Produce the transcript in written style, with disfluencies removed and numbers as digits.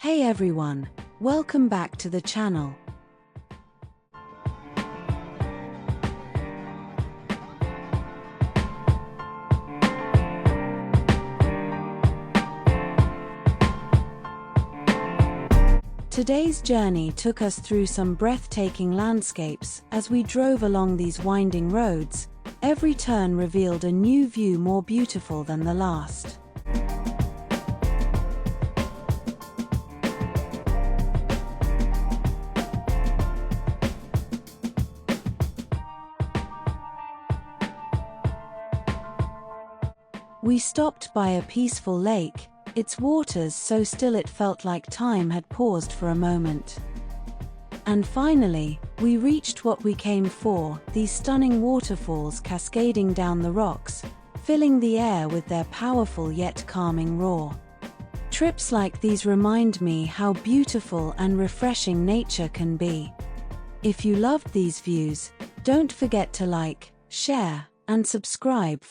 Hey everyone, welcome back to the channel. Today's journey took us through some breathtaking landscapes. As we drove along these winding roads, every turn revealed a new view more beautiful than the last. We stopped by a peaceful lake, its waters so still it felt like time had paused for a moment. And finally, we reached what we came for, these stunning waterfalls cascading down the rocks, filling the air with their powerful yet calming roar. Trips like these remind me how beautiful and refreshing nature can be. If you loved these views, don't forget to like, share, and subscribe